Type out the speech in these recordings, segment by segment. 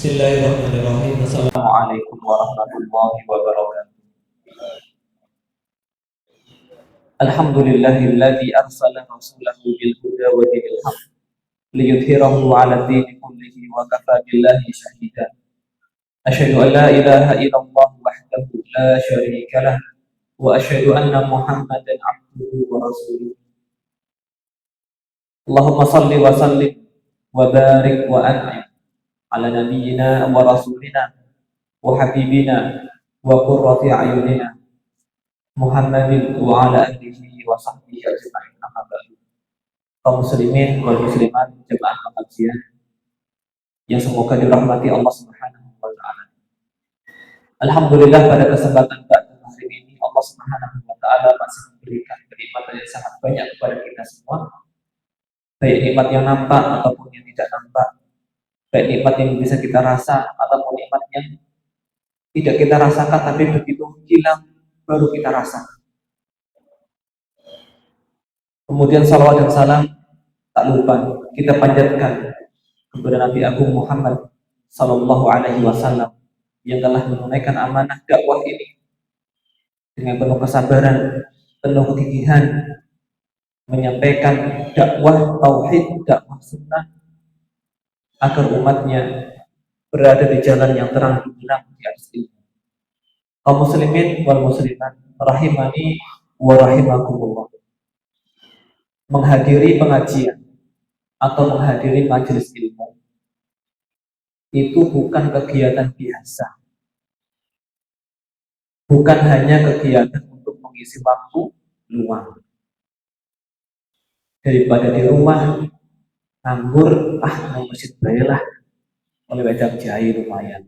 Bismillahirrahmanirrahim. Assalamualaikum warahmatullahi wabarakatuh. Alhamdulillahilladzi arsala rasulahu bil huda wa dinil haq liyudhhirahu 'ala dini kullihi wa kafa billahi shahida. Asyhadu an la ilaha illallah wahdahu la syarika lah wa asyhadu anna Muhammadan 'abduhu wa rasuluh. Allahumma shalli wa sallim wa barik wa an'im ala nabiyyina wa rasulina wa habibina wa qurrati a'yunina Muhammadin wa ala alihi wa sahbihi ajma'in. Amma ba'du. Kaum muslimin wal muslimat jemaah pengajian yang semoga dirahmati Allah Subhanahu wa taala. Alhamdulillah pada kesempatan hari ini Allah Subhanahu wa taala masih memberikan kenikmatan yang sangat banyak kepada kita semua. Baik nikmat yang nampak ataupun yang tidak nampak. Baik nikmat yang bisa kita rasa ataupun nikmat yang tidak kita rasakan tapi begitu hilang baru kita rasakan. Kemudian salawat dan salam tak lupa kita panjatkan kepada Nabi Agung Muhammad Sallallahu Alaihi Wasallam yang telah menunaikan amanah dakwah ini dengan penuh kesabaran, penuh kegigihan, menyampaikan dakwah tauhid, dakwah sunnah agar umatnya berada di jalan yang terang benderang di atas ilmu. Kaum muslimin wal muslimat rahimani wa rahimakumullah. Menghadiri pengajian atau menghadiri majelis ilmu itu bukan kegiatan biasa, bukan hanya kegiatan untuk mengisi waktu luang. Daripada di rumah nganggur, mau masjid bayalah oleh wedang jahe lumayan.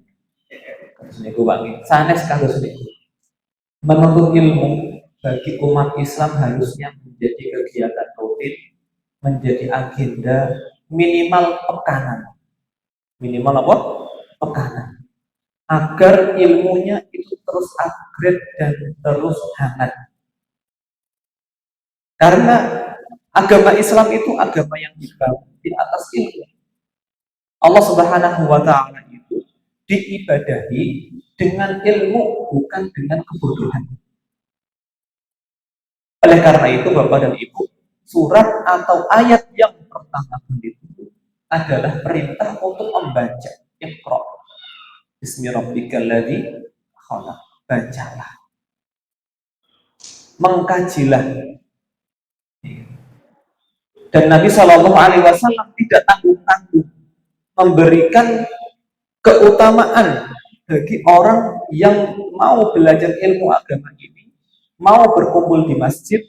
Seniku wangi, sanes kados niku. Menuntut ilmu bagi umat Islam harusnya menjadi kegiatan rutin, menjadi agenda minimal pekanan. Minimal apa? Pekanan. Agar ilmunya itu terus upgrade dan terus hangat. Karena agama Islam itu agama yang dibangun di atas ilmu. Allah Subhanahu wa taala itu diibadahi dengan ilmu, bukan dengan kebodohan. Oleh karena itu, Bapak dan Ibu, surat atau ayat yang pertama itu adalah perintah untuk membaca. Iqra bismi rabbikal ladzi khalaq. Bacalah. Mengkajilah. Dan Nabi Shallallahu Alaihi Wasallam tidak tanggung-tanggung memberikan keutamaan bagi orang yang mau belajar ilmu agama ini, mau berkumpul di masjid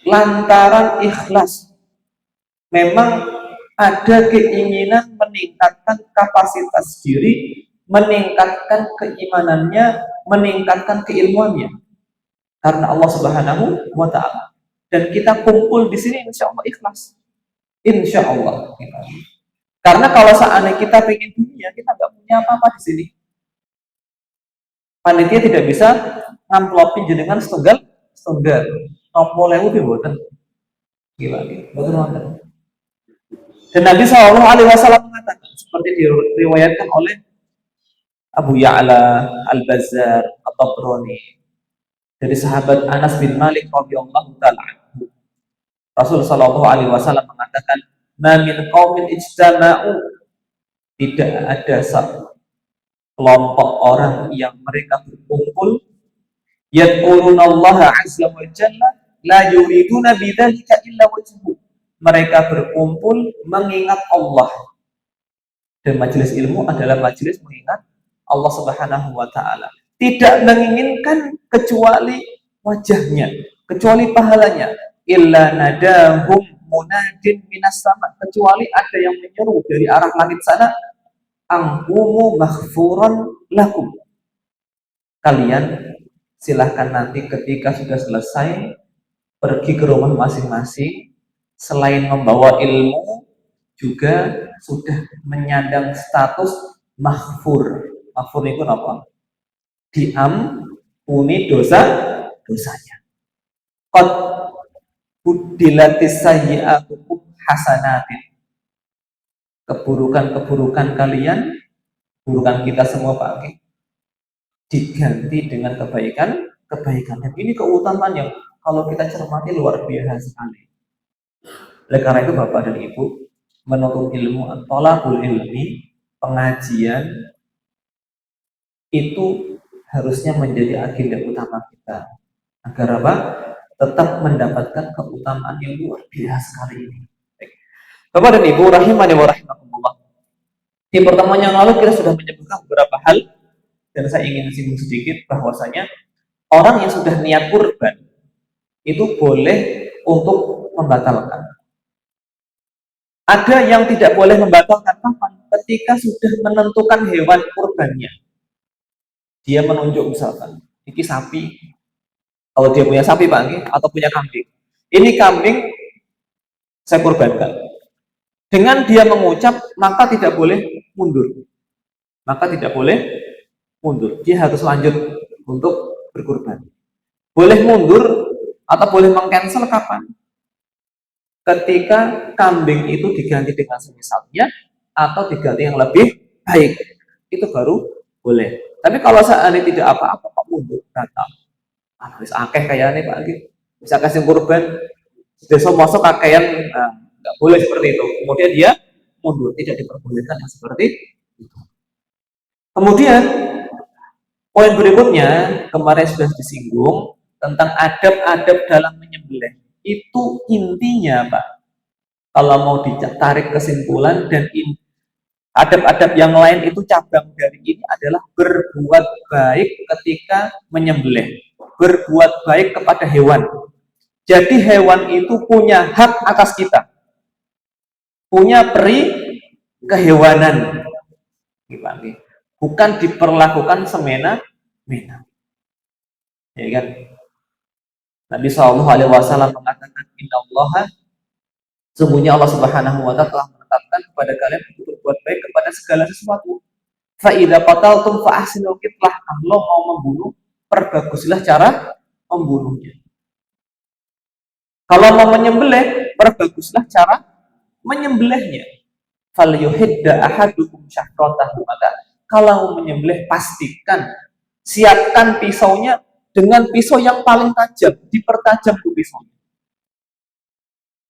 lantaran ikhlas. Memang ada keinginan meningkatkan kapasitas diri, meningkatkan keimanannya, meningkatkan keilmuannya karena Allah Subhanahu wa taala. Dan kita kumpul di sini insya Allah ikhlas. Insya Allah. Karena kalau seandainya kita pengen dunia, kita nggak punya apa-apa di sini. Panitia tidak bisa ngamplopin jenengan setunggal. Nopo lewu boten. Gila. Dan Nabi Shallallahu Alaihi Wasallam mengatakan seperti diriwayatkan oleh Abu Ya'la Al-Bazzar atau Broni dari sahabat Anas bin Malik radhiyallahu taala. Rasul Shallallahu Alaihi Wasallam mengatakan, "Ma min qaumin ijtama'u," tidak ada kelompok orang yang mereka berkumpul yad'urunallaha azza wa jalla la yuriduna bidzalika illa wajhu. Mereka berkumpul mengingat Allah. Dan majelis ilmu adalah majelis mengingat Allah Subhanahu wa taala. Tidak menginginkan kecuali wajahnya, kecuali pahalanya. Illa nadahum munadin minas sama, kecuali ada yang menyeru dari arah langit sana, angkumu maghfuran lakum. Kalian silahkan nanti ketika sudah selesai pergi ke rumah masing-masing, selain membawa ilmu juga sudah menyandang status maghfur. Maghfur itu apa? Diampuni dosanya. Qad budilatis sayyi'atukum hasanatin. keburukan-keburukan kalian, keburukan kita semua Pak Aki, diganti dengan kebaikan. Dan ini keutamaan yang kalau kita cermati luar biasa sekali. Oleh karena itu Bapak dan Ibu, menuntut ilmu, thalabul ilmi, pengajian itu harusnya menjadi agenda utama kita. Agar apa? Tetap mendapatkan keutamaan yang luar biasa sekali ini. Bapak dan Ibu rahimani wa rahimakumullah. Di pertemuan yang lalu kita sudah menyebutkan beberapa hal dan saya ingin singgung sedikit bahwasanya orang yang sudah niat kurban itu boleh untuk membatalkan. Ada yang tidak boleh membatalkan kapan? Ketika sudah menentukan hewan kurbannya. Dia menunjuk misalkan, ini sapi. Kalau dia punya sapi Pak, atau punya kambing. Ini kambing saya kurbankan. Dengan dia mengucap, maka tidak boleh mundur. Maka tidak boleh mundur. Dia harus lanjut untuk berkurban. Boleh mundur atau boleh mengcancel kapan? Ketika kambing itu diganti dengan semisalnya atau diganti yang lebih baik, itu baru boleh. Tapi kalau seandainya tidak apa-apa, Pak mundur, batal. Harus akeh kayaknya Pak, bisa kasih kurban, desa masuk kakean, nggak boleh seperti itu. Kemudian dia mundur, tidak diperbolehkan yang seperti itu. Kemudian poin berikutnya kemarin sudah disinggung tentang adab-adab dalam menyembelih. Itu intinya Pak. Kalau mau ditarik kesimpulan dan adab-adab yang lain itu cabang dari ini adalah berbuat baik ketika menyembelih, berbuat baik kepada hewan. Jadi hewan itu punya hak atas kita, punya peri kehewanan, bukan diperlakukan semena-mena. Ya kan? Nabi Shallallahu Alaihi Wasallam mengatakan, Inna Allah, sesungguhnya Allah Subhanahu Wa Taala telah menetapkan kepada kalian untuk berbuat baik kepada segala sesuatu. Fa'idha qataltum fa'ahsinul qitlah. Kalau mau membunuh, perbaguslah cara membunuhnya. Kalau mau menyembelih, perbaguslah cara menyembelihnya. Falyuhidda ahadukum syahrotahu. Maka kalau menyembelih, pastikan siapkan pisaunya dengan pisau yang paling tajam, dipertajam tuh pisaunya.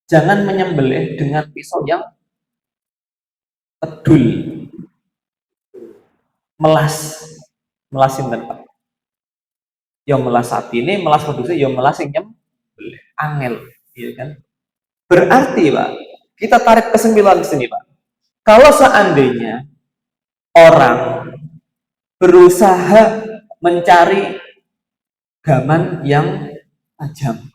Jangan menyembelih dengan pisau yang pedul, melasin tempat. Yang melas sapi ini, melas produksi, yang melas yang nyembelih, angel, ya kan? Berarti Pak, kita tarik kesimpulan di sini Pak. Kalau seandainya orang berusaha mencari gaman yang tajam,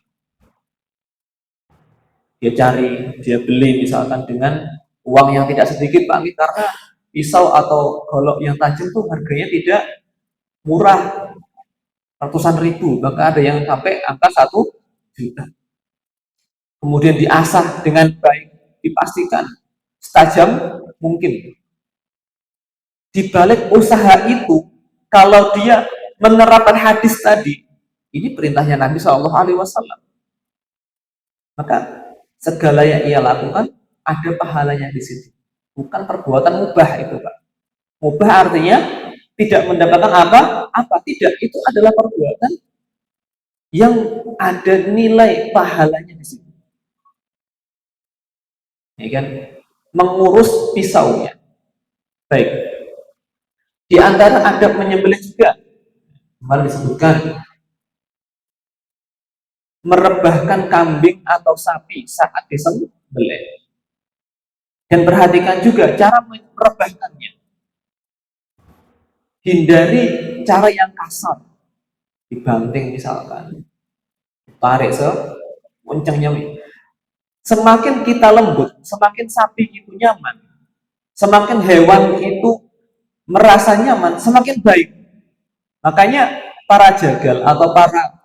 dia beli misalkan dengan uang yang tidak sedikit Pak, karena pisau atau golok yang tajam tuh harganya tidak murah, ratusan ribu, bahkan ada yang sampai angka 1 juta. Kemudian diasah dengan baik, dipastikan setajam mungkin. Di balik usaha itu, kalau dia menerapkan hadis tadi, ini perintahnya Nabi Shallallahu Alaihi Wasallam, maka segala yang ia lakukan ada pahalanya di situ. Bukan perbuatan mubah itu Pak. Mubah artinya tidak mendapatkan apa? Tidak. Itu adalah perbuatan yang ada nilai pahalanya di situ. Ya kan? Mengurus pisaunya. Baik. Di antara adab menyembelih juga, kemarin disebutkan, merebahkan kambing atau sapi saat disembelih. Dan perhatikan juga cara merebahkannya. Hindari cara yang kasar, dibanting misalkan, tarik sekencangnya. Semakin kita lembut, semakin sapi itu nyaman, semakin hewan itu merasa nyaman, semakin baik. Makanya para jagal atau para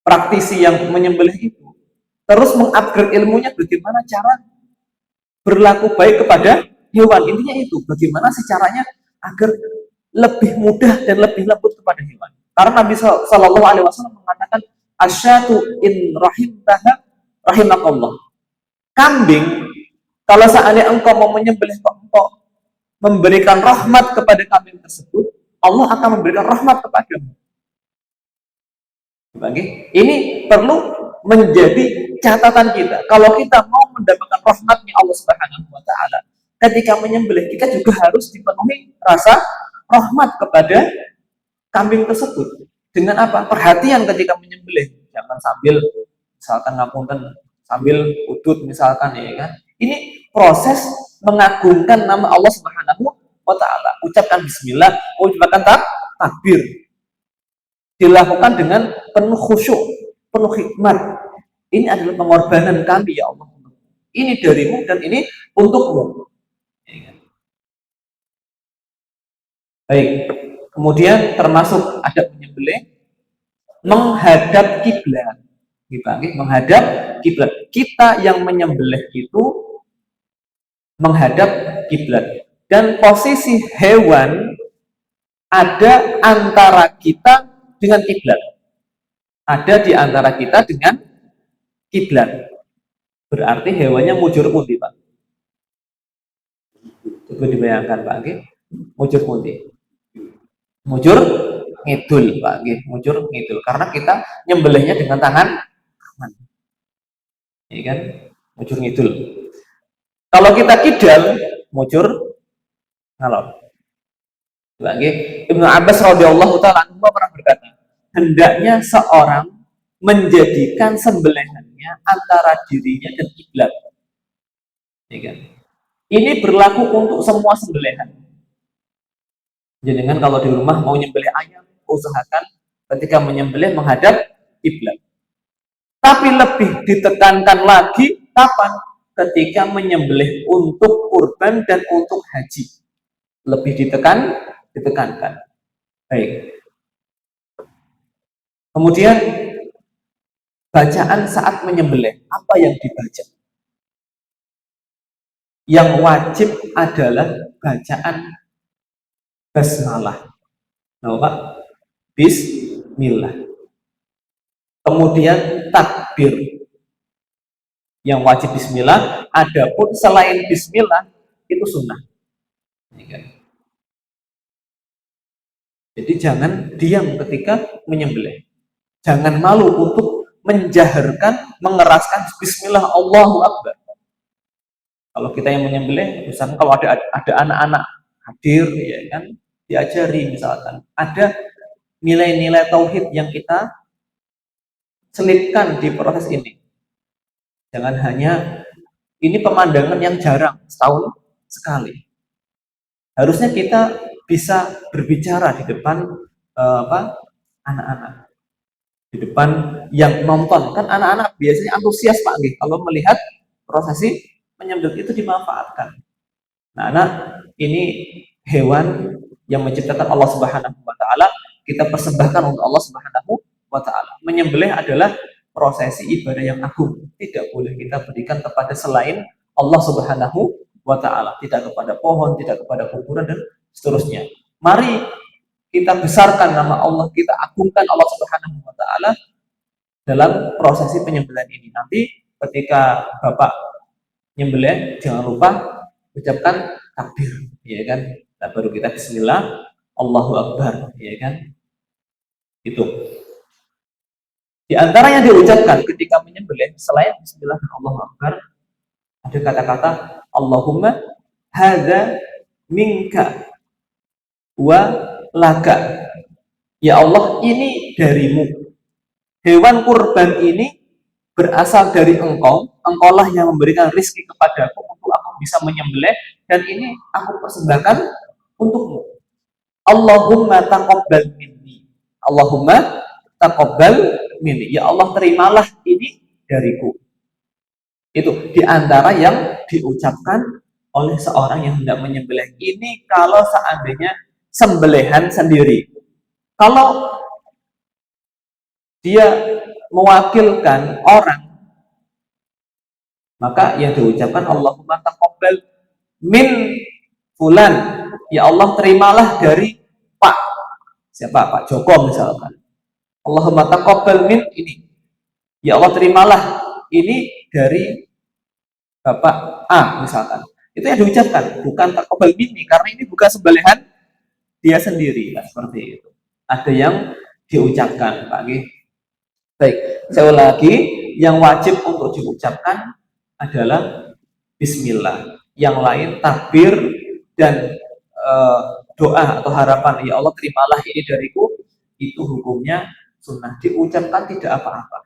praktisi yang menyembelih itu terus mengupgrade ilmunya bagaimana cara berlaku baik kepada hewan. Intinya itu, bagaimana sih caranya agar lebih mudah dan lebih lembut kepada hewan. Karena Nabi Shallallahu Alaihi Wasallam mengatakan, asyatu in rahimtaha rahimakallah. Kambing Kalau seandainya engkau mau menyembelih engkau memberikan rahmat kepada kambing tersebut, Allah akan memberikan rahmat kepadamu. Ini perlu menjadi catatan kita. Kalau kita mau mendapatkan rahmatnya Allah Subhanahu wa Ta'ala, ketika menyembelih kita juga harus dipenuhi rasa rahmat kepada kambing tersebut. Dengan apa? Perhatian ketika menyembelih. Jangan sambil misalkan ngapunten, sambil udut misalkan, ya kan. Ini proses mengagungkan nama Allah Subhanahu wa Ta'ala. Ucapkan bismillah, ucapkan takbir. Dilakukan dengan penuh khusyuk, penuh hikmat. Ini adalah pengorbanan kami, ya Allah. Ini darimu dan ini untukmu. Baik. Kemudian termasuk adab menyembelih menghadap kiblat. Menghadap kiblat. Kita yang menyembelih itu menghadap kiblat. Dan posisi hewan ada antara kita dengan kiblat. Ada di antara kita dengan kiblat. Berarti hewannya mujur pundi, Pak? Coba dibayangkan, Pak. Mujur pundi? Mujur ngidul, Pak. Mujur ngidul. Karena kita nyembelihnya dengan tangan kanan. Ya kan? Mujur ngidul. Kalau kita kidal, mujur ngalor. Ibnu Abbas radhiyallahu taala anhu pernah berkata, hendaknya seorang menjadikan sembelihannya antara dirinya dan kiblat. Ya kan? Ini berlaku untuk semua sembelihan. Jadi kan kalau di rumah mau nyembelih ayam, usahakan ketika menyembelih menghadap kiblat. Tapi lebih ditekankan lagi kapan? Ketika menyembelih untuk kurban dan untuk haji. Lebih ditekankan. Baik. Kemudian bacaan saat menyembelih, apa yang dibaca? Yang wajib adalah bacaan basmalah. Nah, Pak, bismillah. Kemudian takbir. Yang wajib bismillah, adapun selain bismillah itu sunnah. Jadi jangan diam ketika menyembelih. Jangan malu untuk menjaharkan, mengeraskan bismillah, Allahu Akbar. Kalau kita yang menyembelih, misalkan kalau ada anak-anak hadir, ya kan, diajari misalkan. Ada nilai-nilai tauhid yang kita selipkan di proses ini. Jangan hanya ini pemandangan yang jarang, setahun sekali. Harusnya kita bisa berbicara di depan anak-anak, di depan yang nonton. Kan anak-anak biasanya antusias, Pak, kalau melihat prosesi menyembelih itu dimanfaatkan. Nah, anak ini hewan yang menciptakan Allah Subhanahu wa Ta'ala, kita persembahkan untuk Allah Subhanahu wa Ta'ala. Menyembelih adalah prosesi ibadah yang agung, tidak boleh kita berikan kepada selain Allah Subhanahu wa Ta'ala, tidak kepada pohon, tidak kepada kuburan dan seterusnya. Mari kita besarkan nama Allah, kita agungkan Allah Subhanahu wa Ta'ala dalam prosesi penyembelihan ini. Nanti ketika Bapak nyembelih, jangan lupa ucapkan takbir, ya kan? Nah, baru kita bismillah, Allahu Akbar, ya kan? Itu. Di antara yang diucapkan ketika menyembelih selain bismillah dan Allahu Akbar, ada kata-kata Allahumma hadza minka wa laka. Ya Allah, ini darimu. Hewan kurban ini berasal dari engkau. Engkaulah yang memberikan rizki kepadaku untuk aku bisa menyembelih, dan ini aku persembahkan untukmu. Allahumma taqabbal minni. Allahumma taqabbal minni. Ya Allah, terimalah ini dariku. Itu diantara yang diucapkan oleh seorang yang hendak menyembelih. Ini kalau seandainya sembelihan sendiri. Kalau dia mewakilkan orang, maka yang diucapkan Allahumma taqabbal min fulan. Ya Allah, terimalah dari Pak siapa, Pak Joko misalkan. Allahumma taqabbal min ini. Ya Allah, terimalah ini dari Bapak A misalkan, itu yang diucapkan, bukan takobal minni, karena ini bukan sembelihan dia sendiri, nah, seperti itu. Ada yang diucapkan, Pak G. Baik, saya ulang lagi, yang wajib untuk diucapkan adalah Bismillah. Yang lain takbir dan doa atau harapan, ya Allah terimalah ini dariku, itu hukumnya sunnah, diucapkan tidak apa-apa.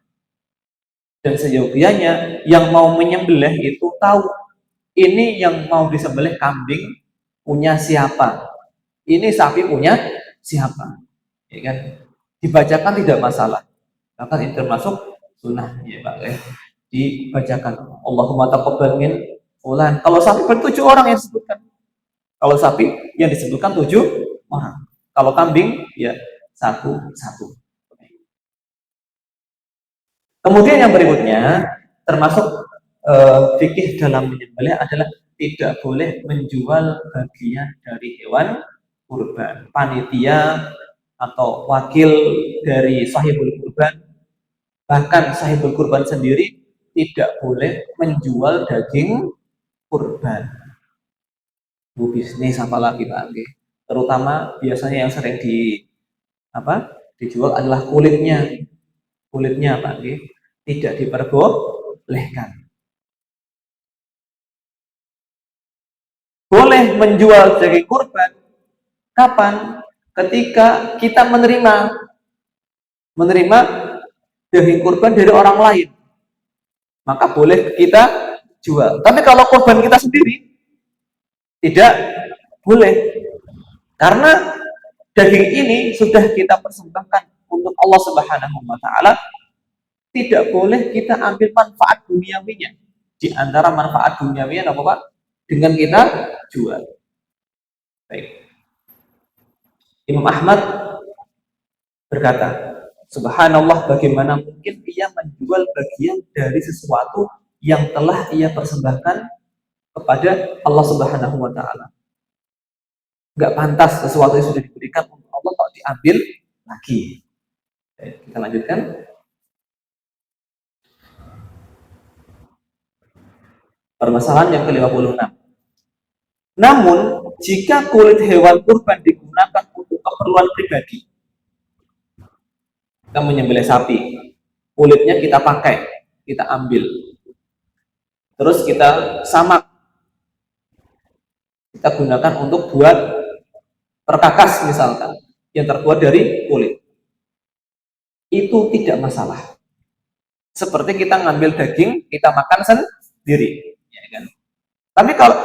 Dan seyogianya yang mau menyembelih itu tahu ini yang mau disembelih kambing punya siapa, ini sapi punya siapa, ya kan? Dibacakan tidak masalah, bahkan ini termasuk sunnah, ya Pak ya. Dibacakan Allahumma taqabbal min fulan. Kalau sapi bertujuh orang yang disebutkan, kalau sapi yang disebutkan 7 orang, kalau kambing ya satu. Kemudian yang berikutnya termasuk fikih dalam menyembelih adalah tidak boleh menjual bagian dari hewan kurban. Panitia atau wakil dari sahibul kurban, bahkan sahibul kurban sendiri tidak boleh menjual daging kurban. Bu bisnis apalagi Pak Angge. Terutama biasanya yang sering dijual adalah kulitnya. Kulitnya Pak Angge tidak diperbolehkan. Boleh menjual daging kurban kapan? Ketika kita menerima daging kurban dari orang lain, maka boleh kita jual. Tapi kalau kurban kita sendiri tidak boleh, karena daging ini sudah kita persembahkan untuk Allah Subhanahu wa taala, tidak boleh kita ambil manfaat duniawinya. Di antara manfaat duniawinya apa Pak? Dengan kita jual. Baik. Imam Ahmad berkata, Subhanallah, bagaimana mungkin ia menjual bagian dari sesuatu yang telah ia persembahkan kepada Allah Subhanahu wa taala. Enggak pantas sesuatu yang sudah diberikan untuk Allah kok diambil lagi. Oke, kita lanjutkan. Permasalahan yang ke-56. Namun, jika kulit hewan kurban digunakan untuk keperluan pribadi, kita menyembelih sapi, kulitnya kita pakai, kita ambil, terus kita samak, kita gunakan untuk buat perkakas misalkan, yang terbuat dari kulit, itu tidak masalah. Seperti kita ngambil daging, kita makan sendiri, ya kan? Tapi kalau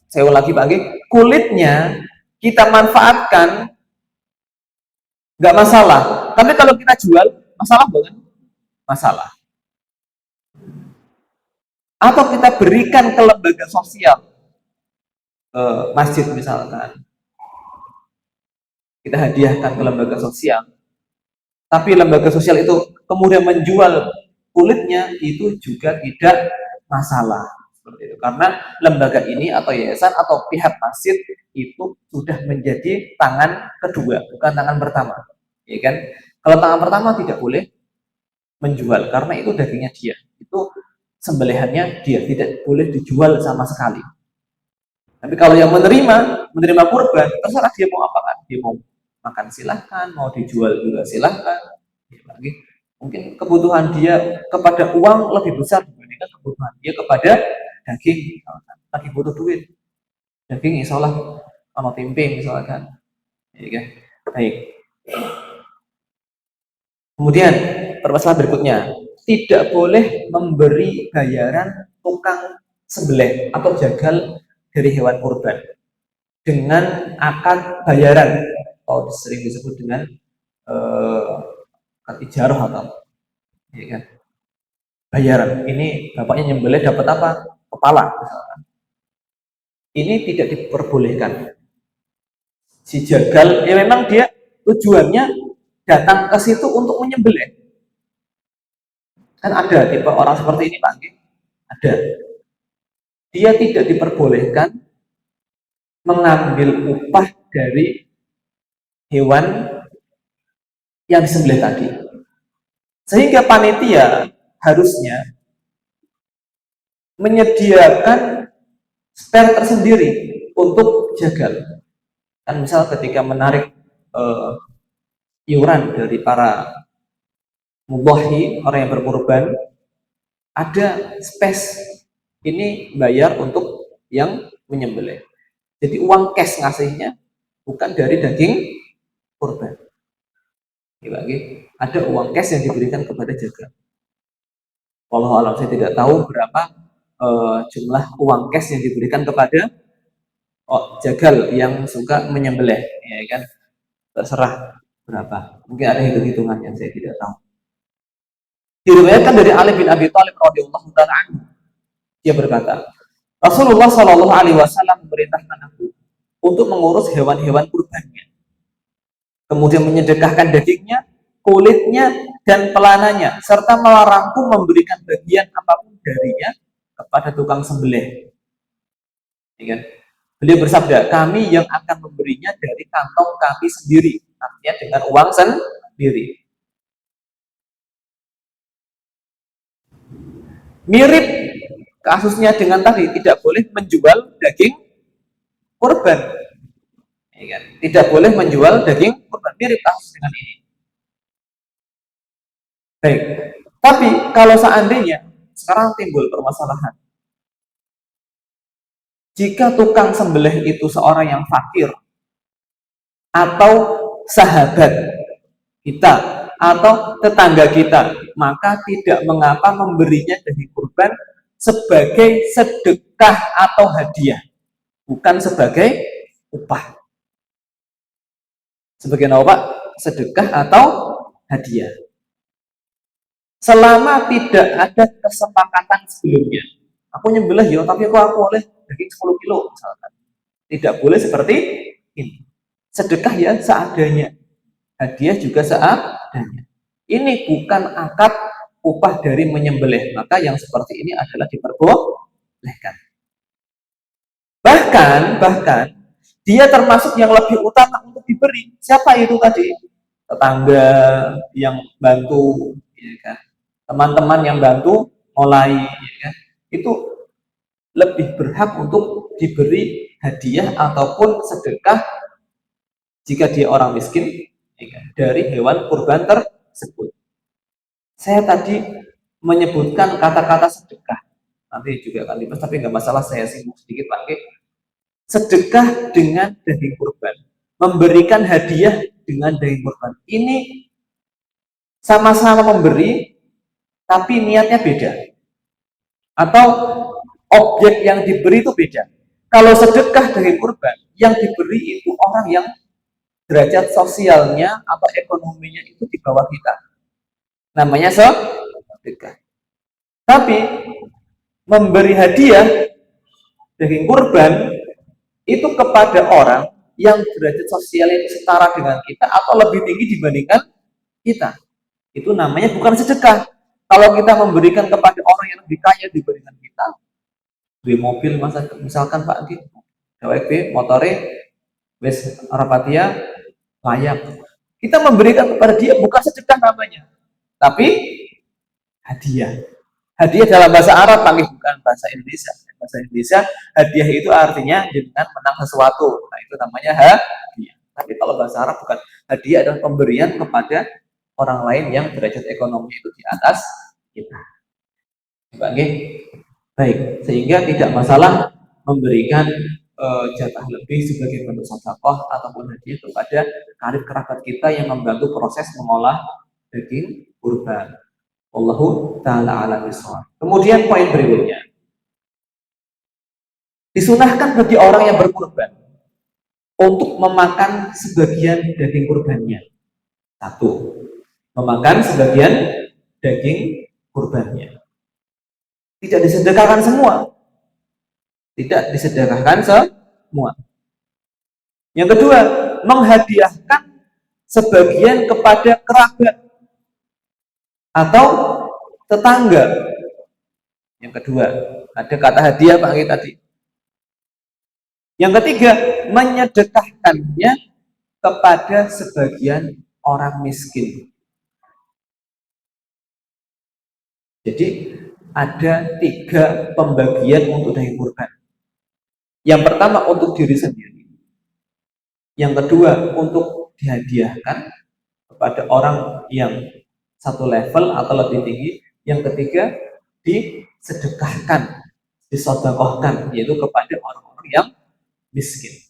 saya ulang lagi Pak, kulitnya kita manfaatkan nggak masalah. Tapi kalau kita jual, masalah bukan? Masalah. Atau kita berikan ke lembaga sosial, masjid misalkan, kita hadiahkan ke lembaga sosial, tapi lembaga sosial itu kemudian menjual kulitnya, itu juga tidak masalah seperti itu, karena lembaga ini atau yayasan atau pihak masjid itu sudah menjadi tangan kedua, bukan tangan pertama, ya kan? Kalau tangan pertama tidak boleh menjual karena itu dagingnya dia, itu sembelihannya dia, tidak boleh dijual sama sekali. Tapi kalau yang menerima kurban, terserah dia mau apa kan, dia mau makan silahkan, mau dijual juga silahkan. Lagi mungkin kebutuhan dia kepada uang lebih besar dibandingkan kebutuhan dia kepada daging. Lagi butuh duit, daging insya Allah sama tempe misalkan, ya kan? Baik. Kemudian permasalahan berikutnya, tidak boleh memberi bayaran tukang sembelih atau jagal dari hewan kurban dengan akad bayaran, atau sering disebut dengan ijarah atau ya kan, bayaran. Ini bapaknya nyembelih dapat apa? Kepala misalkan. Ini tidak diperbolehkan. Si jagal ya memang dia tujuannya datang ke situ untuk menyembelih. Kan ada tipe orang seperti ini Pak, ada. Dia tidak diperbolehkan mengambil upah dari hewan yang disembelih tadi. Sehingga panitia harusnya menyediakan spare tersendiri untuk jagal. Kan misal ketika menarik iuran dari para mudhahi, orang yang berkorban, ada space ini bayar untuk yang menyembelih. Jadi uang cash ngasihnya bukan dari daging kurban. Ada uang cash yang diberikan kepada jagal. Wallahu alam, saya tidak tahu berapa jumlah uang cash yang diberikan kepada jagal yang suka menyembelih, ya kan? Terserah berapa. Mungkin ada hitung-hitungan yang saya tidak tahu. Diriwayatkan dari Ali bin Abi Thalib radhiyallahu taala anhu, dia berkata, Rasulullah Shallallahu alaihi wasallam memerintahkan aku untuk mengurus hewan-hewan kurbannya, kemudian menyedekahkan dagingnya, kulitnya, dan pelananya, serta melarangku memberikan bagian apapun darinya kepada tukang sembelih. Ya kan? Beliau bersabda, kami yang akan memberinya dari kantong kami sendiri, artinya dengan uang sendiri. Mirip kasusnya dengan tadi, tidak boleh menjual daging kurban. Ya kan? Tidak boleh menjual daging kurban, mirip kasus dengan ini. Baik, tapi kalau seandainya sekarang timbul permasalahan, jika tukang sembelih itu seorang yang fakir atau sahabat kita atau tetangga kita, maka tidak mengapa memberinya daging kurban sebagai sedekah atau hadiah, bukan sebagai upah. Sebagai apa, Pak? Sedekah atau hadiah. Selama tidak ada kesepakatan sebelumnya. Aku nyembelih ya, tapi kok aku oleh daging 10 kilo misalkan. Tidak boleh seperti ini. Sedekah ya seadanya, hadiah juga seadanya. Ini bukan akad upah dari menyembelih, maka yang seperti ini adalah diperbolehkan. Bahkan dia termasuk yang lebih utama untuk diberi. Siapa itu tadi? Tetangga yang bantu, ya kan? Teman-teman yang bantu mulai, ya kan? Itu lebih berhak untuk diberi hadiah ataupun sedekah jika dia orang miskin, ya kan? Dari hewan kurban tersebut. Saya tadi menyebutkan kata-kata sedekah, nanti juga akan dibahas, tapi nggak masalah, saya singgung sedikit pakai sedekah dengan daging kurban, memberikan hadiah dengan daging kurban. Ini sama-sama memberi, tapi niatnya beda, atau objek yang diberi itu beda. Kalau sedekah daging kurban, yang diberi itu orang yang derajat sosialnya atau ekonominya itu di bawah kita, namanya sedekah. Tapi memberi hadiah daging kurban itu kepada orang yang derajat sosial itu setara dengan kita atau lebih tinggi dibandingkan kita, itu namanya bukan sedekah. Kalau kita memberikan kepada orang yang lebih kaya dibandingkan kita, beli mobil misalkan Pak Andi, DWB motore wes Arapatia layak, kita memberikan kepada dia bukan sedekah namanya, tapi hadiah. Hadiah dalam bahasa Arab, tapi bukan bahasa Indonesia. Bahasa Indonesia, hadiah itu artinya dengan menang sesuatu. Nah, itu namanya hadiah. Tapi kalau bahasa Arab bukan. Hadiah adalah pemberian kepada orang lain yang derajat ekonomi itu di atas kita. Baik, sehingga tidak masalah memberikan jatah lebih sebagai bentuk sedekah ataupun hadiah kepada karib kerabat kita yang membantu proses mengolah daging kurban. Wallahu ta'ala a'lam bishawab. Kemudian poin berikutnya, disunahkan bagi orang yang berkurban untuk memakan sebagian daging kurbannya. Satu, memakan sebagian daging kurbannya. Tidak disedekahkan semua. Tidak disedekahkan semua. Yang kedua, menghadiahkan sebagian kepada kerabat atau tetangga. Yang kedua, ada kata hadiah Pak tadi. Yang ketiga, menyedekahkannya kepada sebagian orang miskin. Jadi ada 3 pembagian untuk daging kurban. Yang pertama untuk diri sendiri, yang kedua untuk dihadiahkan kepada orang yang satu level atau lebih tinggi, yang ketiga disedekahkan, disedekahkan, yaitu kepada orang-orang yang miskin.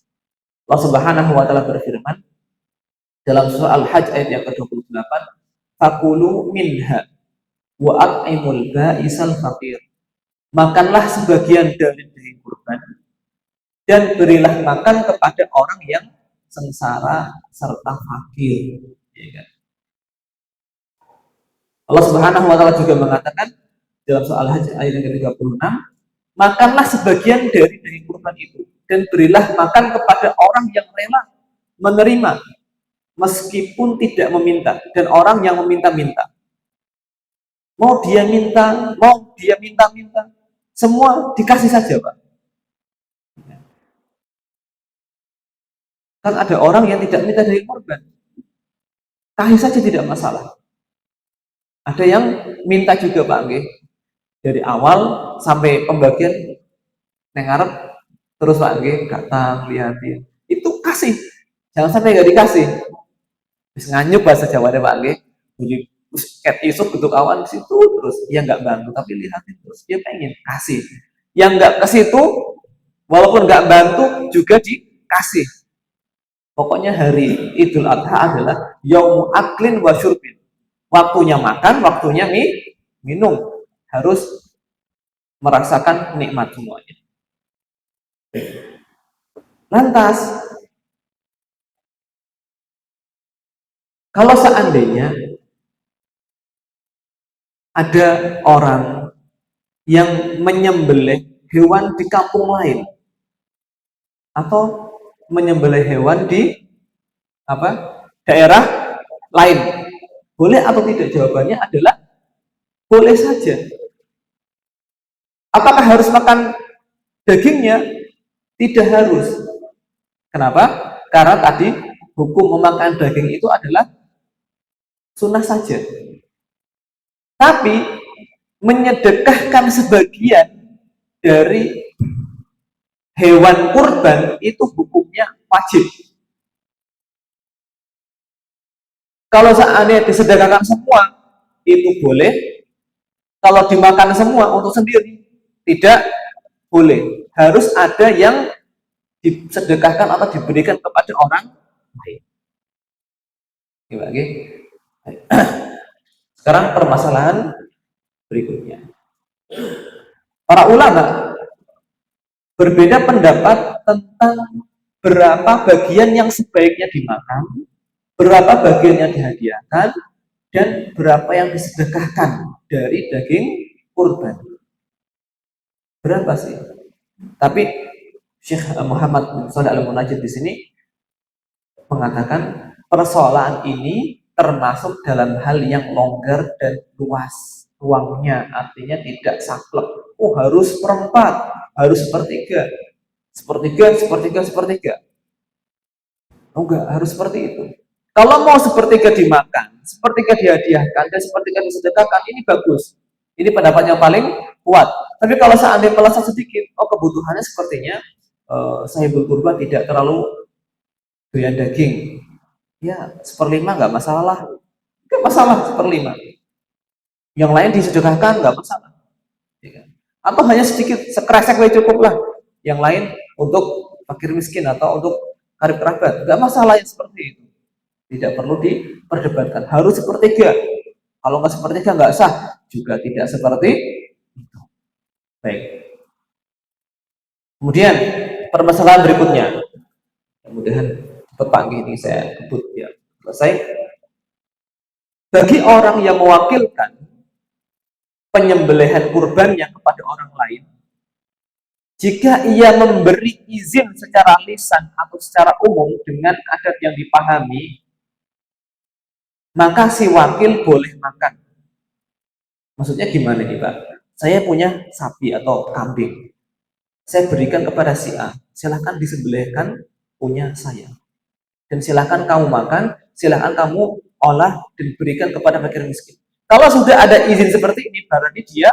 Allah Subhanahu wa taala berfirman dalam surah Al-Hajj ayat yang ke-28, "Fakulu minha wa at'imul ba'isal faqir." Makanlah sebagian dari daging kurban dan berilah makan kepada orang yang sengsara serta fakir. Ya kan? Allah Subhanahu wa taala juga mengatakan dalam surah Al-Hajj ayat yang ke-36, makanlah sebagian dari daging kurban itu dan berilah makan kepada orang yang rela menerima meskipun tidak meminta, dan orang yang meminta-minta. Mau dia minta, semua dikasih saja, Pak. Kan ada orang yang tidak minta dari korban, kasih saja tidak masalah. Ada yang minta juga, Pak, dari awal sampai pembagian nengarep terus, Pak, datang lihatin, itu kasih, jangan sampai nggak dikasih. Bisa nganyuk bahasa Jawanya, Pak, bunyi cat isuk bentuk awan di situ terus, dia nggak bantu tapi lihatin terus, dia pengen kasih. Yang nggak ke situ walaupun nggak bantu juga dikasih. Pokoknya hari Idul Adha adalah yaumu aklin wa syurbin, waktunya makan, waktunya minum, harus merasakan nikmat semuanya. Lantas kalau seandainya ada orang yang menyembelih hewan di kampung lain atau menyembelih hewan di daerah lain, boleh atau tidak? Jawabannya adalah boleh saja. Apakah harus makan dagingnya? Tidak harus. Kenapa? Karena tadi hukum memakan daging itu adalah sunnah saja. Tapi menyedekahkan sebagian dari hewan kurban itu hukumnya wajib. Kalau seandainya disedekahkan semua itu boleh, kalau dimakan semua untuk sendiri tidak boleh. Harus ada yang disedekahkan atau diberikan kepada orang lain. Sekarang permasalahan berikutnya. Para ulama berbeda pendapat tentang berapa bagian yang sebaiknya dimakan, berapa bagian yang dihadiahkan, dan berapa yang disedekahkan dari daging kurban. Berapa sih? Tapi Syekh Muhammad bin Shalih Al-Munajjid di sini mengatakan persoalan ini termasuk dalam hal yang longgar dan luas ruangnya, artinya tidak saklek. Oh, harus seperempat, harus sepertiga. Oh, enggak, harus seperti itu. Kalau mau sepertiga dimakan, sepertiga dihadiahkan, dan sepertiga disedekahkan, ini bagus. Ini pendapat yang paling kuat. Tapi kalau seandainya melesat sedikit, oh kebutuhannya sepertinya sahibul kurban tidak terlalu doyan daging, ya 1/5 nggak masalah, nggak masalah 1/5. Yang lain disedekahkan nggak masalah. Atau hanya sedikit, sekresek cukup lah. Yang lain untuk fakir miskin atau untuk karib kerabat, nggak masalah yang seperti itu. Tidak perlu diperdebatkan. Harus sepertiga. Kalau nggak sepertiga nggak sah, juga tidak seperti itu. Baik. Kemudian permasalahan berikutnya. Mudah-mudahan cepat pagi ini saya kebut ya selesai. Bagi orang yang mewakilkan penyembelihan kurbannya kepada orang lain, jika ia memberi izin secara lisan atau secara umum dengan adat yang dipahami, maka si wakil boleh makan. Maksudnya gimana nih, Pak? Saya punya sapi atau kambing, saya berikan kepada si A, silahkan disembelihkan punya saya, dan silahkan kamu makan, silahkan kamu olah dan berikan kepada fakir miskin. Kalau sudah ada izin seperti ini, berarti dia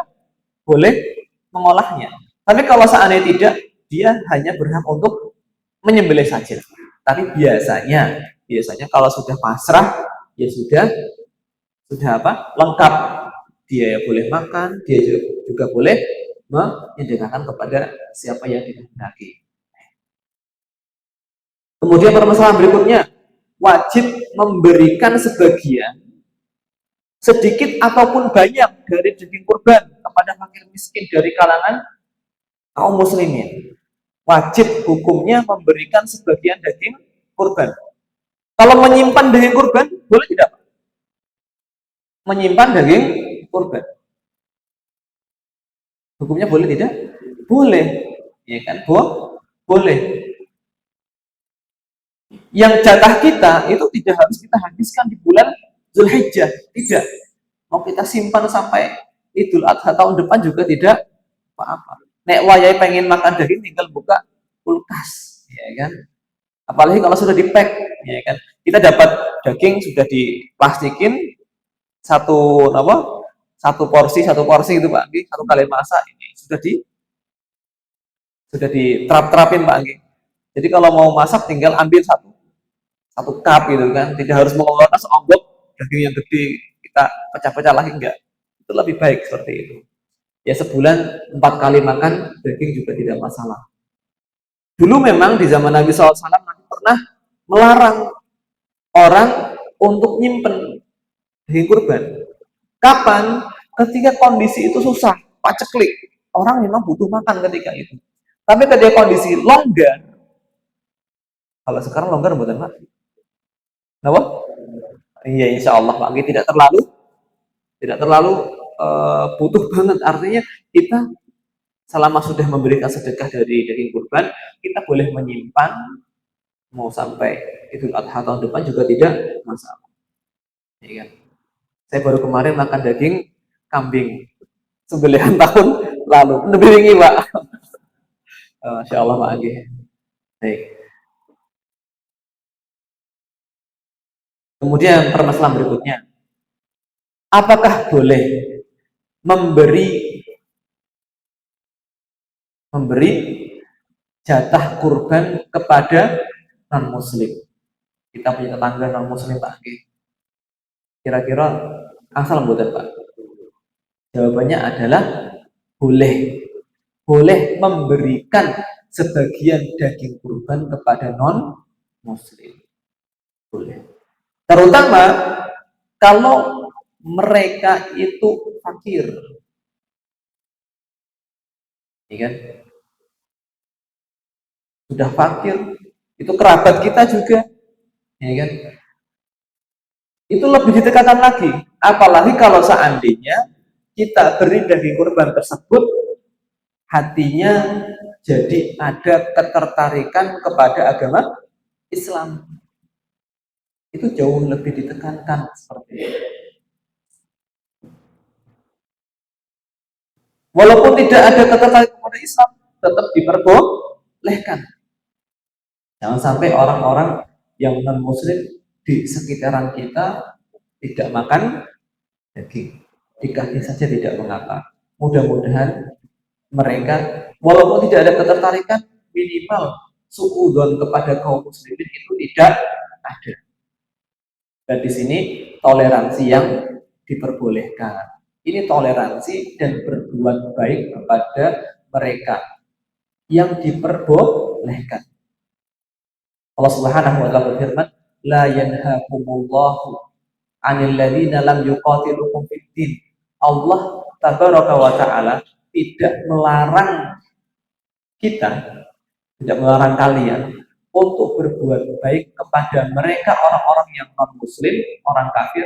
boleh mengolahnya. Tapi kalau seandainya tidak, dia hanya berhak untuk menyembelih saja. Tapi biasanya kalau sudah pasrah, ya sudah apa? Lengkap. Dia boleh makan, dia juga boleh menyedekahkan kepada siapa yang dikehendaki. Kemudian permasalahan berikutnya, wajib memberikan sebagian sedikit ataupun banyak dari daging kurban kepada fakir miskin dari kalangan kaum muslimin. Wajib hukumnya memberikan sebagian daging kurban. Kalau menyimpan daging kurban, boleh tidak? Menyimpan daging kurban. Hukumnya boleh tidak? Boleh. Ya kan? Boleh. Yang jatah kita itu tidak harus kita habiskan di bulan Zulhijjah. Tidak. Mau kita simpan sampai Idul Adha tahun depan juga tidak apa-apa. Nek wayai pengen makan daging tinggal buka kulkas, ya kan? Apalagi kalau sudah di-pack, ya kan? Kita dapat daging sudah diplastikin satu apa? Satu porsi itu Pak Anggi, satu kali masak ini sudah diterap-terapin Pak Anggi. Jadi kalau mau masak tinggal ambil satu cup gitu kan, tidak harus mengeluarkan seonggok daging yang gede kita pecah-pecah lagi, enggak. Itu lebih baik seperti itu. Ya sebulan 4 kali makan daging juga tidak masalah. Dulu memang di zaman Nabi SAW Nabi pernah melarang orang untuk nyimpen daging kurban. Kapan? Ketika kondisi itu susah, paceklik. Orang memang butuh makan ketika itu. Tapi ketika kondisi longgar, kalau sekarang longgar bukan Pak? Kenapa? Iya, insya Allah Pak. Tidak terlalu butuh banget. Artinya kita selama sudah memberikan sedekah dari daging kurban, kita boleh menyimpan mau sampai Idul Adha tahun depan juga tidak masalah. Ya kan? Saya baru kemarin makan daging kambing sembelihan tahun lalu. Lebih tinggi Pak. Masya Allah Pak Agi. Baik. Kemudian permasalahan berikutnya, apakah boleh memberi jatah kurban kepada non muslim? Kita punya tetangga non muslim Pak Agi. Kira-kira asal buatan Pak? Jawabannya adalah boleh. Boleh memberikan sebagian daging kurban kepada non muslim. Boleh. Terutama kalau mereka itu fakir. Ya kan? Sudah fakir, itu kerabat kita juga. Ya kan? Itu lebih ditekankan lagi. Apalagi kalau seandainya kita beri daging kurban tersebut, hatinya jadi ada ketertarikan kepada agama Islam. Itu jauh lebih ditekankan seperti itu. Walaupun tidak ada ketertarikan kepada Islam, tetap diperbolehkan. Jangan sampai orang-orang yang non-muslim di sekitaran kita tidak makan daging. Dikasih saja tidak mengapa. Mudah-mudahan mereka, walaupun tidak ada ketertarikan, minimal suudzon kepada kaum muslimin itu tidak ada. Dan di sini toleransi yang diperbolehkan. Ini toleransi dan berbuat baik kepada mereka yang diperbolehkan. Allah Subhanahu wa taala berfirman, "La yanhaakumullahu 'anil ladzina lam yuqatilukum fid din." Allah tabaraka wa taala tidak melarang kita, tidak melarang kalian untuk berbuat baik kepada mereka orang-orang yang non muslim, orang kafir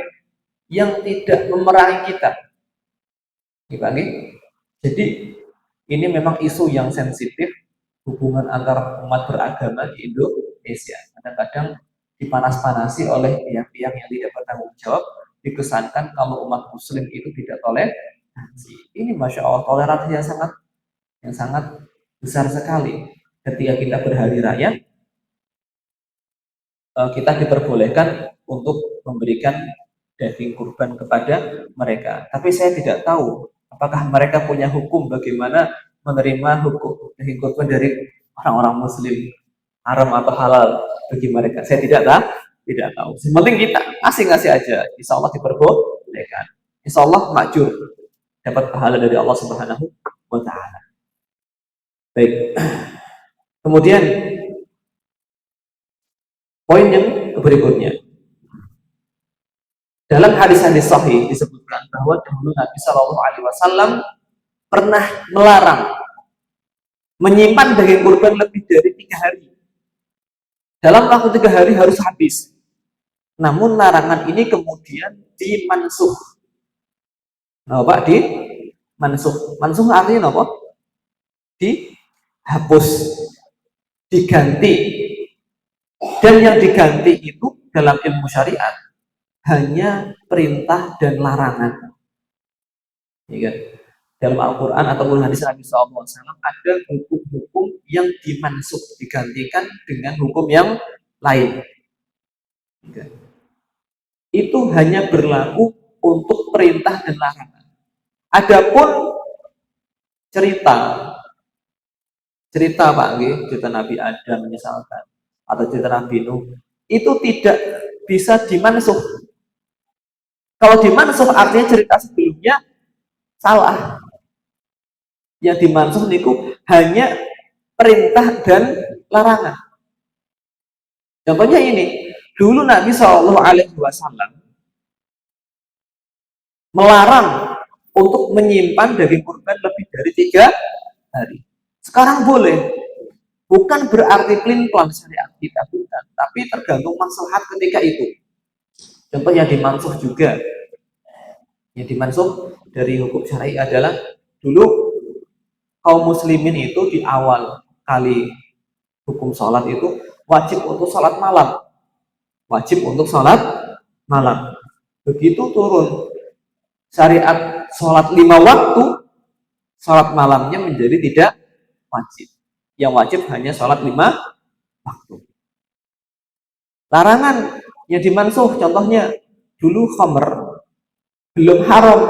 yang tidak memerangi kita. Jadi ini memang isu yang sensitif, hubungan antar umat beragama di Indonesia. Kadang-kadang dipanas-panasi oleh pihak-pihak yang tidak bertanggung jawab, dikesankan kalau umat muslim itu tidak toleransi. Ini Masya Allah toleransi yang sangat besar sekali. Ketika kita berhari raya, kita diperbolehkan untuk memberikan daging kurban kepada mereka. Tapi saya tidak tahu Apakah mereka punya hukum bagaimana menerima hukum daging kurban dari orang-orang Muslim, haram atau halal bagi mereka? Saya tidak tahu. Yang penting kita ngasih aja. Insya Allah diperbolehkan. Insya Allah makjur, dapat pahala dari Allah Subhanahu wa Ta'ala. Baik. Kemudian poin yang berikutnya, dalam hadis-hadis sahih disebutkan bahwa dahulu Nabi Shallallahu Alaihi Wasallam pernah melarang menyimpan daging kurban lebih dari 3 hari. Dalam waktu 3 hari harus habis. Namun larangan ini kemudian dimansuh. Nah, Pak, dimansuh. Mansuh artinya apa? Dihapus, diganti. Dan yang diganti itu dalam ilmu syariat hanya perintah dan larangan. Ya kan? Dalam Al-Quran ataupun hadis Nabi SAW ada hukum-hukum yang dimansuh, digantikan dengan hukum yang lain. Ya. Itu hanya berlaku untuk perintah dan larangan. Adapun cerita Pak, cerita Nabi Adam misalkan, atau cerita Nabi Nuh, itu tidak bisa dimansuh. Kalau dimansuh artinya cerita sebelumnya salah. Yang dimansuh niku hanya perintah dan larangan. Contohnya ini, dulu Nabi Shallallahu Alaihi Wasallam melarang untuk menyimpan daging kurban lebih dari 3 hari. Sekarang boleh, bukan berarti pelin-pelan syariat kita, bukan, tapi tergantung maslahat ketika itu. Contoh yang dimansuh juga, yang dimansuh dari hukum syar'i adalah dulu kaum muslimin itu di awal kali hukum sholat itu wajib untuk sholat malam. Wajib untuk sholat malam. Begitu turun syariat sholat 5 waktu, sholat malamnya menjadi tidak wajib. Yang wajib hanya sholat 5 waktu. Larangan yang dimansuh, contohnya dulu khamr belum haram,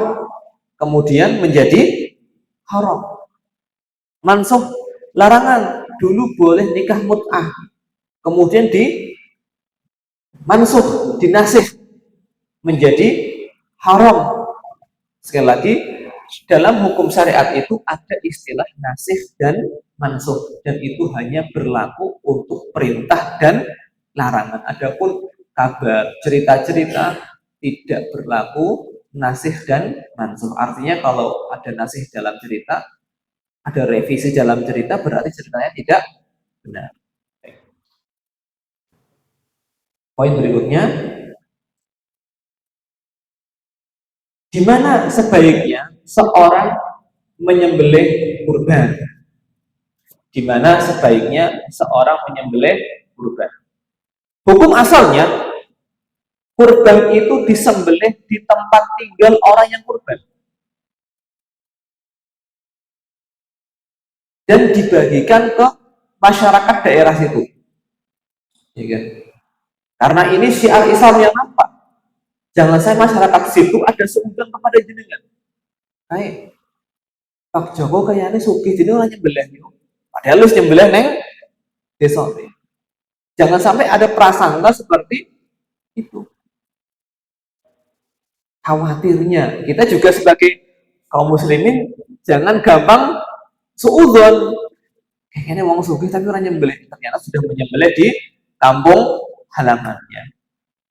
kemudian menjadi haram. Mansuh, larangan dulu boleh nikah mut'ah, kemudian mansuh, dinasih menjadi haram. Sekali lagi, dalam hukum syariat itu ada istilah nasih dan mansuh, dan itu hanya berlaku untuk perintah dan larangan. Adapun kabar, cerita-cerita tidak berlaku nasih dan mansuh. Artinya kalau ada nasih dalam cerita, ada revisi dalam cerita, berarti ceritanya tidak benar. Poin berikutnya, di mana sebaiknya seorang menyembelih kurban? Di mana sebaiknya seorang menyembelih kurban? Hukum asalnya, kurban itu disembelih di tempat tinggal orang yang kurban dan dibagikan ke masyarakat daerah situ. Ya kan? Karena ini syiar Islam yang nampak. Jangan sampai masyarakat situ ada seudon kepada jenengan. Kayak Pak Joko kayaknya sugih jadi orang nyembelih gitu. Padahal lu nyembelih neng desa. Jangan sampai ada prasangka seperti itu. Khawatirnya kita juga sebagai kaum muslimin jangan gampang suudzon. Kayaknya wong sugih tapi orang nyembelih, ternyata sudah menyembelih di kampung halamannya.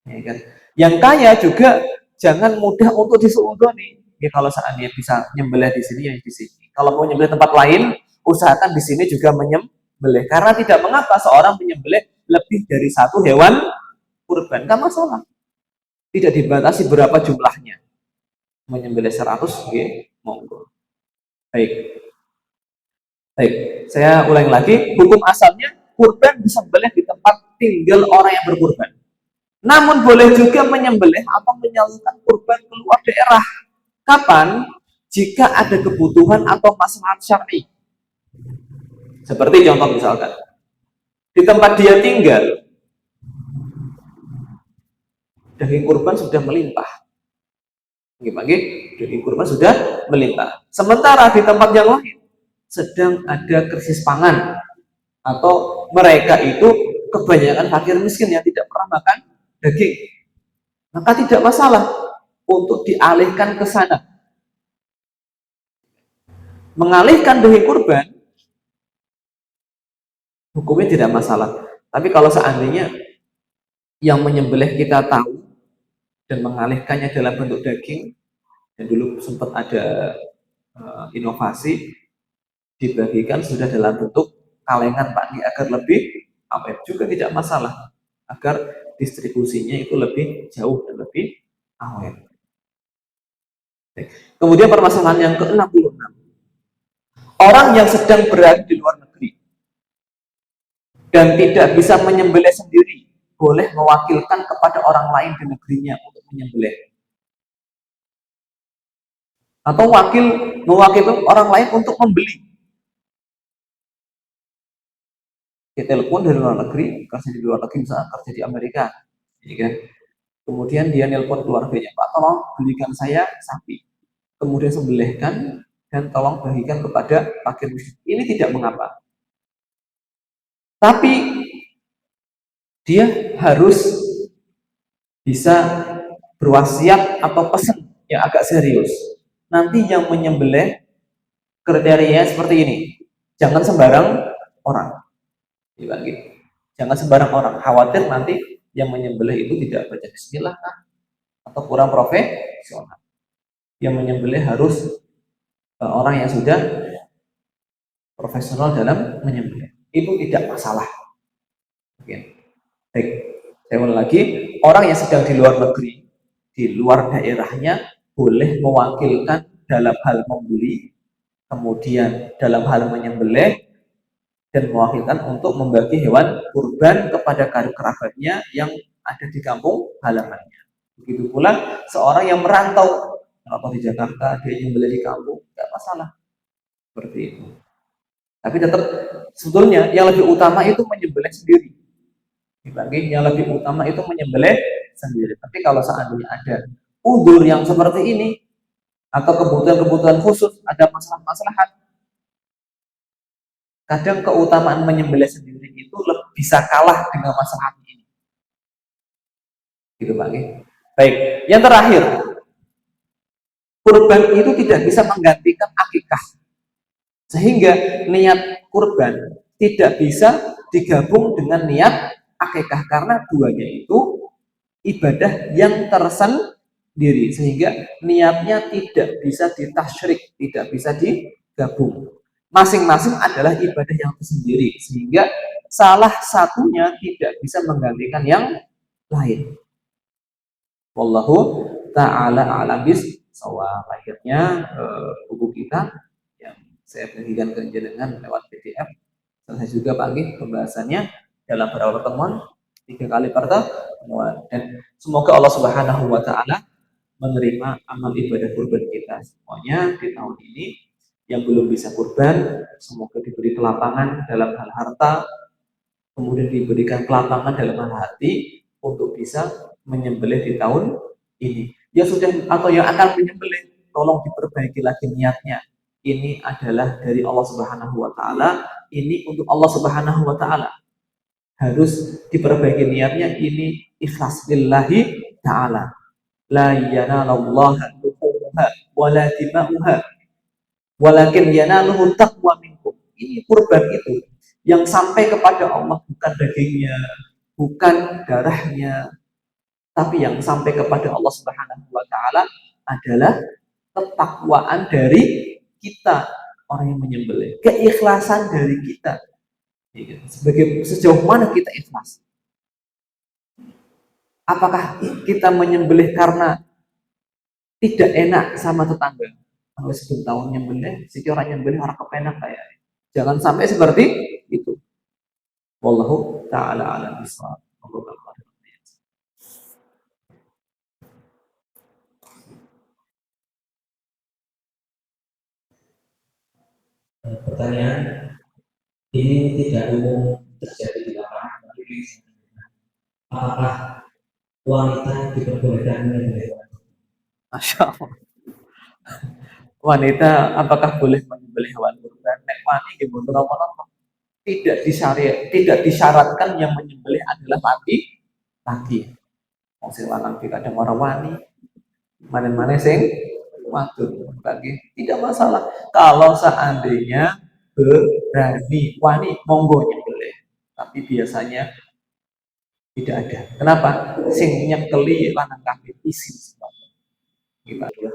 Ya kan? Yang kaya juga jangan mudah untuk disuudzoni. Ya, kalau seandainya bisa nyembelih di sini ya di sini. Kalau mau nyembelih tempat lain, usahakan di sini juga menyembelih. Karena tidak mengapa seorang menyembelih lebih dari 1 hewan kurban, nggak masalah. Tidak dibatasi berapa jumlahnya. Menyembelih 100, okay, monggo. Baik. Saya ulangi lagi. Hukum asalnya kurban disembelih di tempat tinggal orang yang berkurban. Namun boleh juga menyembelih atau menyalurkan kurban keluar daerah. Kapan? Jika ada kebutuhan atau maslahat syar'i. Seperti contoh misalkan, di tempat dia tinggal, daging kurban sudah melimpah. Pagi-pagi daging kurban sudah melimpah. Sementara di tempat yang lain sedang ada krisis pangan atau mereka itu kebanyakan fakir miskin yang tidak pernah makan daging, maka tidak masalah untuk dialihkan ke sana. Mengalihkan daging kurban hukumnya tidak masalah. Tapi kalau seandainya yang menyembelih kita tahu dan mengalihkannya dalam bentuk daging, dan dulu sempat ada inovasi dibagikan sudah dalam bentuk kalengan Pak agar lebih awet juga tidak masalah, agar distribusinya itu lebih jauh dan lebih awet. Kemudian permasalahan yang ke-66, orang yang sedang berada di luar negeri dan tidak bisa menyembelih sendiri boleh mewakilkan kepada orang lain di negerinya untuk menyembelih, atau mewakilkan orang lain untuk membeli. Dia telepon dari luar negeri, kerja di luar negeri, misalnya kerja di Amerika, ya kan? Kemudian dia nelpon keluarganya, Pak, tolong belikan saya sapi, kemudian sembelihkan dan tolong bagikan kepada fakir miskin. Ini tidak mengapa, tapi dia harus bisa berwasiat atau pesan yang agak serius. Nanti yang menyembelih kriteria seperti ini, jangan sembarang orang, jangan sembarang orang, khawatir nanti yang menyembelih itu tidak baca bismillah atau kurang profesional. Yang menyembelih harus orang yang sudah profesional dalam menyembelih. Itu tidak masalah. Oke. Baik, saya ulang lagi, orang yang sedang di luar negeri, di luar daerahnya, boleh mewakilkan dalam hal membeli, kemudian dalam hal menyembelih, dan mewakilkan untuk membagi hewan kurban kepada kerabatnya yang ada di kampung halamannya. Begitu pula seorang yang merantau, kalau di Jakarta dia menyembelih di kampung, tidak masalah seperti itu. Tapi tetap sebetulnya yang lebih utama itu menyembelih sendiri. Dibanding yang lebih utama itu menyembelih sendiri. Tapi kalau seandainya ada udzur yang seperti ini atau kebutuhan-kebutuhan khusus, ada masalah-masalah, kadang keutamaan menyembelih sendiri itu bisa kalah dengan masalah ini. Gitu Pak. Baik, yang terakhir, kurban itu tidak bisa menggantikan akikah. Sehingga niat kurban tidak bisa digabung dengan niat akikah karena duanya itu ibadah yang tersendiri, sehingga niatnya tidak bisa ditasyrik, tidak bisa digabung. Masing-masing adalah ibadah yang tersendiri, sehingga salah satunya tidak bisa menggantikan yang lain. Wallahu ta'ala a'lam bissawab. Akhirnya buku kita yang saya bagikan ke jenengan lewat PDF selesai juga pagi pembahasannya dalam beberapa pertemuan, 3 kali pertemuan, dan semoga Allah Subhanahu wa taala menerima amal ibadah kurban kita semuanya di tahun ini. Yang belum bisa kurban, semoga diberi kelapangan dalam hal harta, kemudian diberikan kelapangan dalam hal hati untuk bisa menyembelih di tahun ini. Yang sudah atau yang akan menyembelih, tolong diperbaiki lagi niatnya. Ini adalah dari Allah Subhanahu wa taala, ini untuk Allah Subhanahu wa taala. Harus diperbaiki niatnya, ini ikhlas lillahi ta'ala. La yanalallaha luhumuha wala dima'uha walakin yanaluhu taqwa minkum. Ini kurban itu yang sampai kepada Allah bukan dagingnya, bukan darahnya, tapi yang sampai kepada Allah Subhanahu wa taala adalah ketakwaan dari kita, orang yang menyembelih, keikhlasan dari kita. Sebagai sejauh mana kita ikhlas? Apakah kita menyembelih karena tidak enak sama tetangga? Kalau sebelum tahun nyembelih, si orang nyembelih orang kepenak kayak. Jangan sampai seperti itu. Wallahu ta'ala a'lam bishawab. Pertanyaan ini tidak umum terjadi di lapangan, tapi apakah wanita diperbolehkan menyembelih? Masya Allah. Wanita apakah boleh menyembelih hewan kurban? Nek wani nggih mboten napa-napa. Tidak disyaratkan yang menyembelih adalah laki. Wong sing lanang iki kadang ora wani, mana-mana sing wadon bagi tidak masalah. Kalau seandainya berani wani monggo nyembelih. Tapi biasanya tidak ada. Kenapa? Sing nyekeli lanang kafir isin sebab. Kita dulu.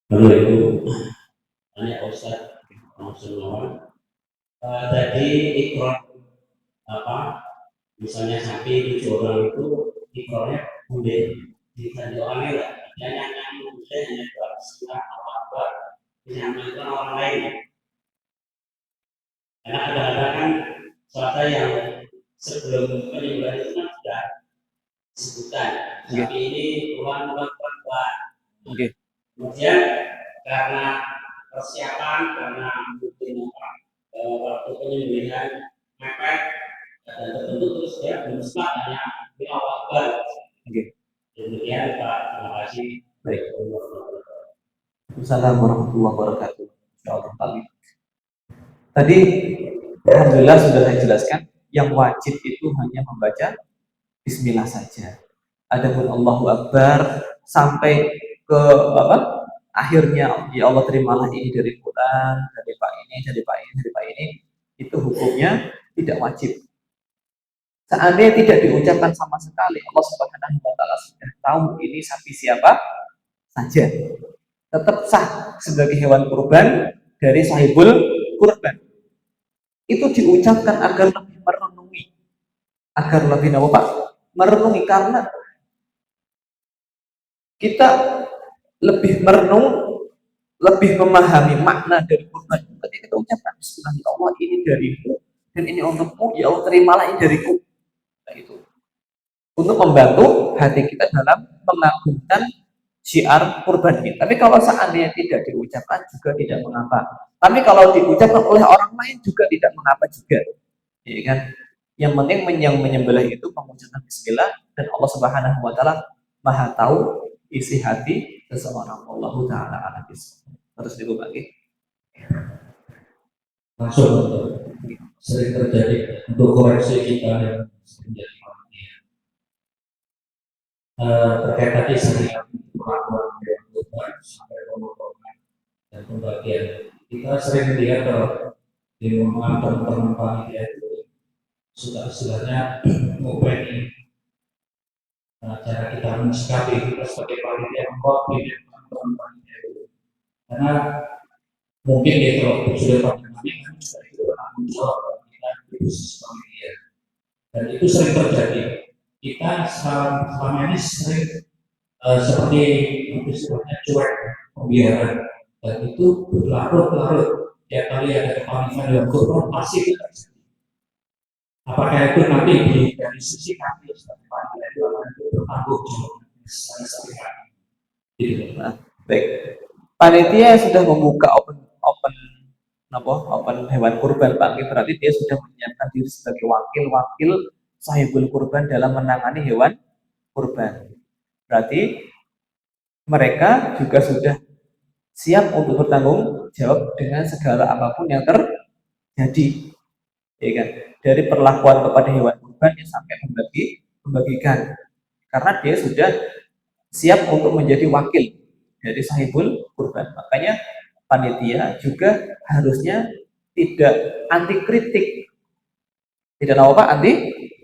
Lalu itu tanya Ustaz langsung tadi ikrar apa misalnya sapi 7 orang itu ikrarnya bude jika doanya lah dan yang bude hanya Bismillah apa menyampaikan orang lain karena kadang-kadang kan swasta yang sebelum penyembelihan itu kan sudah disebutkan sapi ini Tuhan perempuan. Kemudian karena persiapan karena mungkin waktu penyembelihan mepet dan tertentu terus dia belum sempat hanya di awal baru. Demikian Pak, terima kasih. Baik. Assalamualaikum warahmatullahi wabarakatuh. Tadi alhamdulillah sudah saya jelaskan yang wajib itu hanya membaca Bismillah saja. Adapun Allahu Akbar sampai ke apa? Akhirnya ya Allah terimalah ini dari Quran, dari Pak ini, dari Pak ini, dari Pak ini, itu hukumnya tidak wajib. Seandainya tidak diucapkan sama sekali, Allah Subhanahu wa taala sudah tahu ini sapi siapa saja. Tetap sah sebagai hewan kurban dari sahibul kurban. Itu diucapkan agar lebih merenungi, agar lebih apa? Merenungi karena kita lebih merenung, lebih memahami makna dari kurban. Ketika kita ucapkan Bismillah ya Allah ini dariku dan ini untukmu, ya Allah terimalah ini dariku. Nah, itu untuk membantu hati kita dalam mengagungkan syiar kurban ini. Tapi kalau seandainya tidak diucapkan juga tidak mengapa. Tapi kalau diucapkan oleh orang lain juga tidak mengapa juga. Ya kan? Yang penting yang menyembelih itu mengucapkan Bismillah dan Allah Subhanahu wa taala Maha tahu isi hati seseorang. Allah taala alam bisawab. Terus dibagi. Langsung sering terjadi untuk koreksi kita yang menjadi terkait tadi sering perlakuan yang berubah sampai pemotongan dan pembagian. Kita sering lihat di omongan teman-teman panitia itu sudah istilahnya ngopeni cara kita mensikapi kita sebagai panitia mengkoordinir teman-teman panitia itu karena mungkin dia kalau sudah pada kami kan sudah itu bertanggung jawab kita di khusus panitia dan itu sering terjadi. Kita selama ini sering seperti istilahnya cuek pembiaran dan itu berlarut-larut tiap kali ada kepanikan yang kurban pasti itu terjadi. Apakah itu nanti dari sisi kami sebagai panitia itu akan bertanggung jawab secara sepihak? Nah, baik. Panitia sudah membuka open hewan kurban Pak. Berarti dia sudah menyiapkan diri sebagai wakil sahibul kurban dalam menangani hewan kurban. Berarti mereka juga sudah siap untuk bertanggung jawab dengan segala apapun yang terjadi. Ya kan? Dari perlakuan kepada hewan kurban sampai membagikan. Karena dia sudah siap untuk menjadi wakil dari sahibul kurban. Makanya panitia juga harusnya tidak anti kritik. Tidak apa anti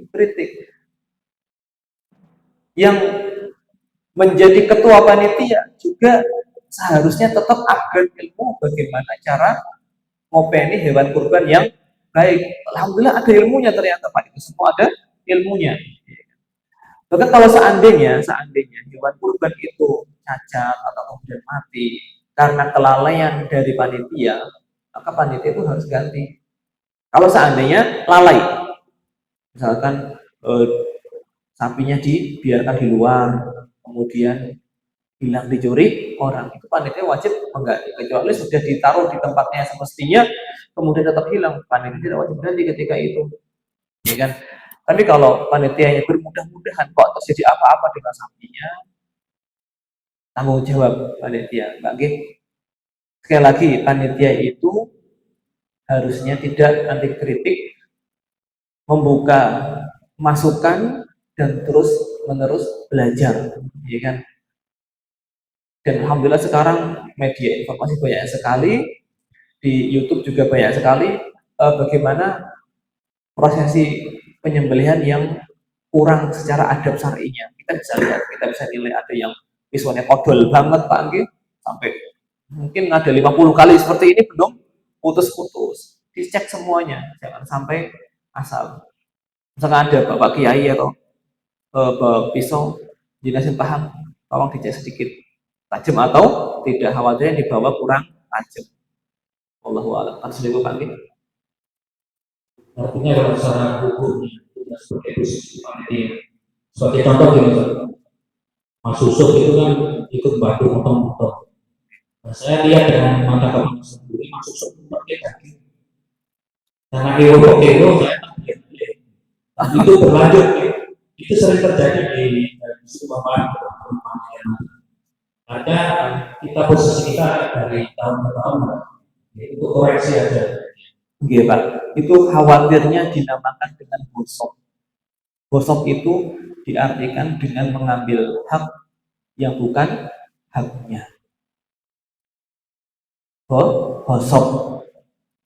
kritik. Yang menjadi ketua panitia juga seharusnya tetap upgrade ilmu bagaimana cara ngopeni hewan kurban yang baik. Alhamdulillah ada ilmunya ternyata Pak, itu semua ada ilmunya. Bahkan kalau seandainya hewan kurban itu cacat atau kemudian mati karena kelalaian dari panitia, maka panitia itu harus ganti. Kalau seandainya lalai, misalkan sapinya dibiarkan di luar, kemudian hilang dicuri orang, itu panitia wajib mengganti. Kecuali sudah ditaruh di tempatnya semestinya kemudian tetap hilang, panitia tidak wajib ganti ketika itu, ya kan? Tapi kalau panitianya bermudah-mudahan kok terjadi apa-apa dengan sapinya, tanggung jawab panitia, enggak gitu. Sekali lagi, panitia itu harusnya tidak anti kritik, membuka masukan dan terus menerus belajar, ya kan? Dan alhamdulillah sekarang media informasi banyak sekali, di YouTube juga banyak sekali bagaimana prosesi penyembelihan yang kurang secara adab syar'inya. Kita bisa lihat, kita bisa nilai ada yang visualnya kodol banget Pak Anggi, sampai mungkin ada 50 kali seperti ini belum putus-putus. Dicek semuanya, jangan sampai asal. Misalkan ada Bapak Kiai atau pisau jelasin paham, tolong dicek sedikit tajam atau tidak, khawatirnya dibawa kurang tajam. Wallahu a'lam. Kan Pak Anggi. Artinya dalam secara hukum seperti itu seperti sebagai contoh gini, Mas Yusuf itu kan ikut bantu motong-motong. Nah, saya lihat dengan mata kepala sendiri Mas Yusuf pakai kaki. Karena kilo saya tak lihat. Itu berlanjut, itu sering terjadi di supermarket. Ada kita posisi kita dari tahun ke tahun, itu koreksi aja. Oke Pak, itu khawatirnya dinamakan dengan gosok. Gosok itu diartikan dengan mengambil hak yang bukan haknya. Gosok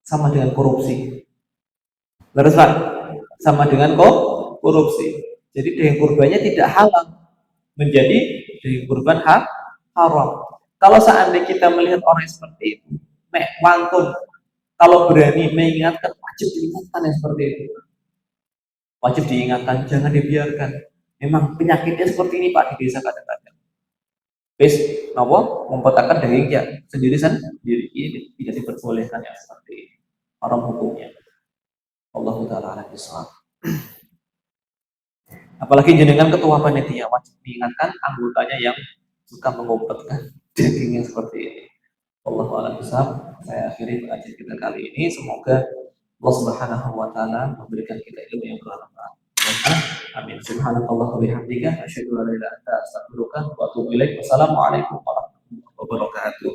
sama dengan korupsi. Terus Pak, sama dengan korupsi. Jadi daging kurbannya tidak halal, menjadi daging kurban haram. Kalau seandainya kita melihat orang seperti itu, wantun, kalau berani mengingatkan, wajib diingatkan yang seperti itu. Wajib diingatkan, jangan dibiarkan. Memang penyakitnya seperti ini Pak di desa kadang-kadang. Wis, nopo mempotakkan dagingnya sendiri ini tidak diperbolehkan yang seperti ini. Haram hukumnya. Allahu ta'ala a'lam bishawab. Apalagi jenengan ketua panitia wajib diingatkan anggotanya yang suka mengumpetkan daging yang seperti ini. Allahu a'lam bishawab. Saya akhiri pengajian kita kali ini. Semoga Allah Subhanahu wa taala memberikan kita ilmu yang bermanfaat. Amin. Subhanallah wa bihamdika asyhadu an la ilaha illa anta astaghfiruka wa atubu ilaik. Wassalamualaikum warahmatullahi wabarakatuh.